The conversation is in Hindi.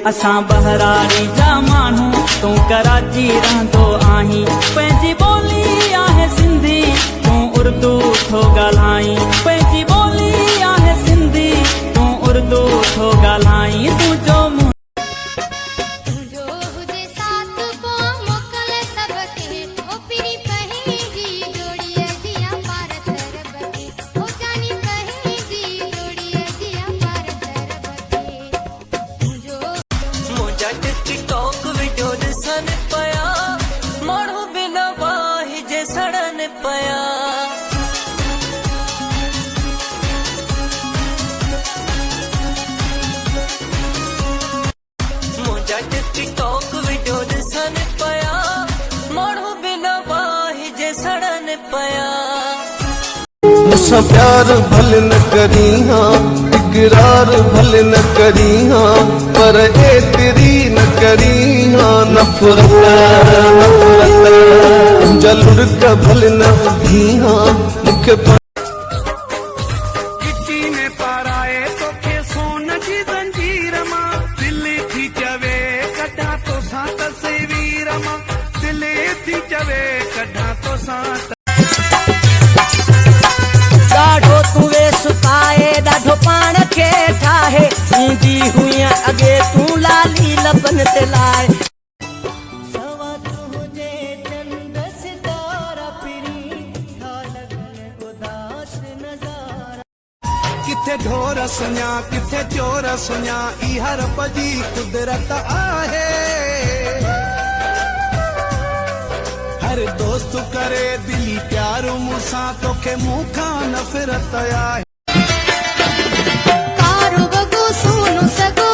असां बहरारी जा माण्हू तूं कराची रहंदो आहीं पंहिंजी ॿोली आहे सिंधी तूं उर्दू थो ॻाल्हाई पंहिंजी ॿोली आहे सिंधी तूं उर्दू थो ॻाल्हाई तुंहिंजो टिकटॉक वीडियो ॾिसण पया माण्हू बिना वाही जे सड़न पया असां प्यार भले न करी हाँ इकरार भले न करी हाँ पर एतरी न करी हाँ नफरत जलुर्क भले न उठी हाँ मूंखे किटी में पाराए तोखे सोन जी जंजीर मां दिल थी चवे कढा तो सां तस्वीर मां दिल थी चवे कढा तो सां ॾाढो तूं वेस पाए ॾाढो पाण खे ठाहे ईंदी हुई अॻे तूं लाली लबन ते लाए किथे ढोर सुञा किथे चोर सुञा इहा रब जी कुदरत आहे हर दोस्त करे दिली प्यार मूंसां तोखे मूंखां नफ़रत आहे कारो बगो सोनो सगो